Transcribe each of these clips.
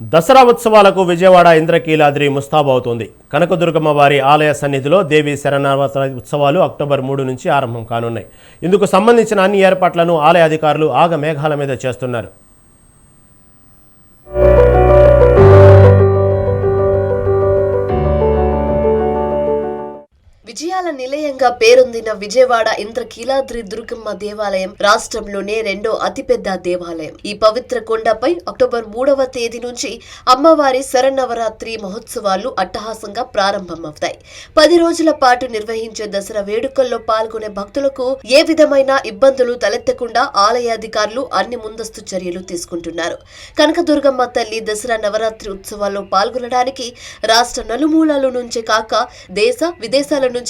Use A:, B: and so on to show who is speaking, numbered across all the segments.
A: దసరా ఉత్సవాలకు విజయవాడ ఇంద్రకీలాద్రి ముస్తాబవుతోంది. కనకదుర్గమ్మ వారి ఆలయ సన్నిధిలో దేవి శరన్నవరాత్రి ఉత్సవాలు అక్టోబర్ 3 నుంచి ఆరంభం కానున్నాయి. ఇందుకు సంబంధించిన అన్ని ఏర్పాట్లను ఆలయ అధికారులు ఆగమేఘాల మీద చేస్తున్నారు.
B: విజయాల నిలయంగా పేరొందిన విజయవాడ ఇంద్రకీలాద్రి దుర్గమ్మ దేవాలయం రాష్ట్రంలోనే రెండో అతిపెద్ద దేవాలయం. ఈ పవిత్ర కొండపై అక్టోబర్ 3వ తేదీ నుంచి అమ్మవారి శరన్నవరాత్రి మహోత్సవాలు అట్టహాసంగా ప్రారంభమవుతాయి. 10 రోజుల పాటు నిర్వహించే దసరా వేడుకల్లో పాల్గొనే భక్తులకు ఏ విధమైన ఇబ్బందులు తలెత్తకుండా ఆలయ అధికారులు అన్ని ముందస్తు చర్యలు తీసుకుంటున్నారు. కనకదుర్గమ్మ తల్లి దసరా నవరాత్రి ఉత్సవాల్లో పాల్గొనడానికి రాష్ట్ర నలుమూలల నుంచే కాక దేశ విదేశాల నుంచి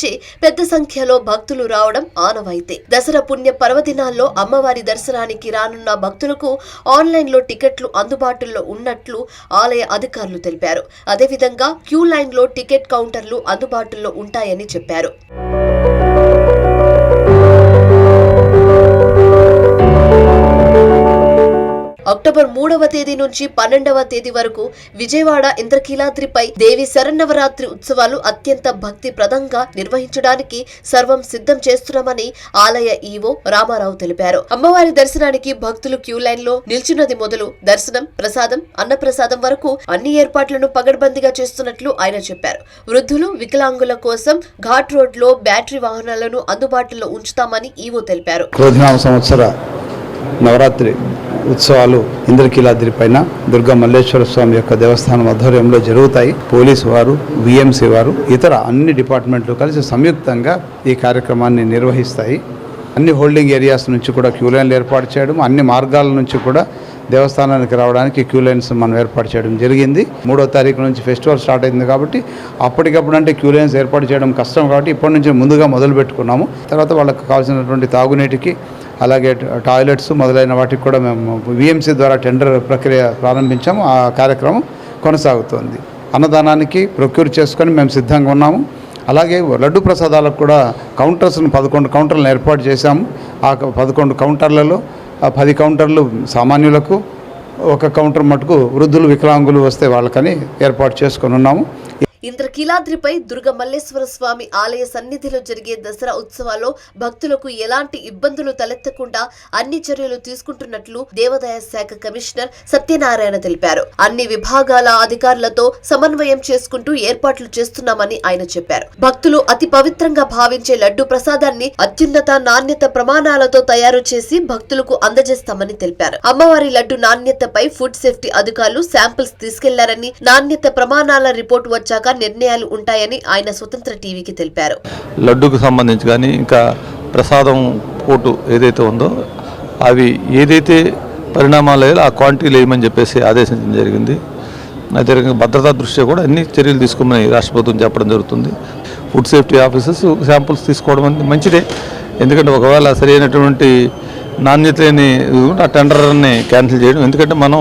B: పెద్ద సంఖ్యలో భక్తులు రావడం ఆనవాయితీ. దసరా పుణ్య పర్వదినాల్లో అమ్మవారి దర్శనానికి రానున్న భక్తులకు ఆన్లైన్ లో టికెట్లు అందుబాటులో ఉన్నట్లు ఆలయ అధికారులు తెలిపారు. అదేవిధంగా క్యూ లైన్ లో టికెట్ కౌంటర్లు అందుబాటులో ఉంటాయని చెప్పారు. అక్టోబర్ 3వ తేదీ నుంచి 12వ తేదీ వరకు విజయవాడ ఇంద్రకీలాద్రిపై దేవి శరన్నవరాత్రి ఉత్సవాలు అత్యంత భక్తి ప్రదంగా నిర్వహించడానికి సర్వం సిద్ధం చేస్తున్నామని ఆలయ ఈవో రామారావు తెలిపారు. అమ్మవారి దర్శనానికి భక్తులు క్యూ లైన్ లో నిల్చున్నది మొదలు దర్శనం, ప్రసాదం, అన్నప్రసాదం వరకు అన్ని ఏర్పాట్లను పగడ్బందీగా చేస్తున్నట్లు ఆయన చెప్పారు. వృద్ధులు, వికలాంగుల కోసం ఘాట్ రోడ్ లో బ్యాటరీ వాహనాలను అందుబాటులో ఉంచుతామని ఈవో తెలిపారు.
C: నవరాత్రి ఉత్సవాలు ఇంద్రకీలాద్రి పైన దుర్గా మల్లేశ్వర స్వామి యొక్క దేవస్థానం ఆధ్వర్యంలో జరుగుతాయి. పోలీసు వారు, విఎంసి వారు, ఇతర అన్ని డిపార్ట్మెంట్లు కలిసి సంయుక్తంగా ఈ కార్యక్రమాన్ని నిర్వహిస్తాయి. అన్ని హోల్డింగ్ ఏరియాస్ నుంచి కూడా క్యూ లైన్లు ఏర్పాటు చేయడం, అన్ని మార్గాల నుంచి కూడా దేవస్థానానికి రావడానికి క్యూ లైన్స్ మనం ఏర్పాటు చేయడం జరిగింది. 3వ తారీఖు నుంచి ఫెస్టివల్ స్టార్ట్ అయింది కాబట్టి అప్పటికప్పుడు అంటే క్యూ లైన్స్ ఏర్పాటు చేయడం కష్టం కాబట్టి ఇప్పటి నుంచి ముందుగా మొదలు పెట్టుకున్నాము. తర్వాత వాళ్ళకి కావాల్సినటువంటి తాగునీటికి, అలాగే టాయిలెట్స్ మొదలైన వాటికి కూడా మేము విఎంసి ద్వారా టెండర్ ప్రక్రియ ప్రారంభించాము. ఆ కార్యక్రమం కొనసాగుతోంది. అన్నదానానికి ప్రొక్యూర్ చేసుకొని మేము సిద్ధంగా ఉన్నాము. అలాగే లడ్డు ప్రసాదాలకు కూడా కౌంటర్స్ను 11 కౌంటర్లను ఏర్పాటు చేశాము. ఆ 11 కౌంటర్లలో 10 కౌంటర్లు సామాన్యులకు, 1 కౌంటర్ మటుకు వృద్ధులు, వికలాంగులు వస్తే వాళ్ళకని ఏర్పాటు చేసుకొని ఉన్నాము.
B: ఇంద్రకీలాద్రిపై దుర్గ మల్లేశ్వర స్వామి ఆలయ సన్నిధిలో జరిగే దసరా ఉత్సవాల్లో భక్తులకు ఎలాంటి ఇబ్బందులు తలెత్తకుండా అన్ని చర్యలు తీసుకుంటున్నట్లు దేవాదాయ శాఖ కమిషనర్ సత్యనారాయణ తెలిపారు. అన్ని విభాగాల అధికారులతో సమన్వయం చేసుకుంటూ ఏర్పాట్లు చేస్తున్నామని ఆయన చెప్పారు. భక్తులు అతి పవిత్రంగా భావించే లడ్డు ప్రసాదాన్ని అత్యున్నత నాణ్యత ప్రమాణాలతో తయారు చేసి భక్తులకు అందజేస్తామని తెలిపారు. అమ్మవారి లడ్డు నాణ్యతపై ఫుడ్ సేఫ్టీ అధికారులు శాంపిల్స్ తీసుకెళ్లారని, నాణ్యత ప్రమాణాల రిపోర్టు వచ్చాక నిర్ణయాలు ఉంటాయని ఆయన స్వతంత్ర టీవీకి తెలిపారు.
D: లడ్డుకు సంబంధించి కానీ ఇంకా ప్రసాదం పోటు ఏదైతే ఉందో అవి ఏదైతే పరిణామాలు ఆ క్వాంటిటీలు వేయమని చెప్పేసి ఆదేశించడం జరిగింది. అదేవిధంగా భద్రతా దృష్ట్యా కూడా అన్ని చర్యలు తీసుకోమని రాష్ట్ర ప్రభుత్వం చెప్పడం జరుగుతుంది. ఫుడ్ సేఫ్టీ ఆఫీసర్స్ శాంపుల్స్ తీసుకోవడం అనేది మంచిదే. ఎందుకంటే ఒకవేళ సరైనటువంటి నాణ్యత లేని ఆ టెండర్ని క్యాన్సిల్ చేయడం, ఎందుకంటే మనం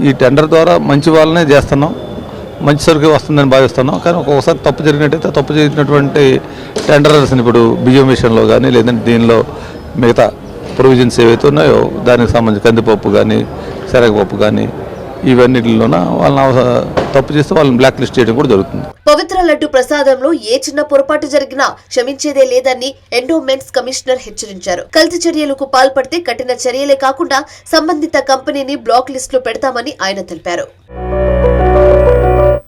D: ఈ టెండర్ ద్వారా మంచి వాళ్ళనే చేస్తున్నాం, మంచి సరుకు వస్తుందని భావిస్తున్నాం. కానీ ఒక్కొక్కసారి తప్పు జరిగినట్టయితే తప్పు చేసినటువంటి టెండరర్స్ని ఇప్పుడు బియ్యం విషయంలో కానీ, లేదంటే దీనిలో మిగతా ప్రొవిజన్స్ ఏవైతే ఉన్నాయో దానికి సంబంధించి కందిపప్పు కానీ, శనగపప్పు కానీ ఇవన్నిటిలోన వాళ్ళని తప్పు చేస్తే వాళ్ళని బ్లాక్ లిస్ట్ చేయడం కూడా జరుగుతుంది.
B: పవిత్ర లడ్డు ప్రసాదంలో ఏ చిన్న పొరపాటు జరిగినా క్షమించేదే లేదని ఎండోమెంట్స్ కమిషనర్ హెచ్చరించారు. కల్తీ చర్యలకు పాల్పడితే కఠిన చర్యలే కాకుండా సంబంధిత కంపెనీని బ్లాక్ లిస్ట్ లో పెడతామని ఆయన తెలిపారు.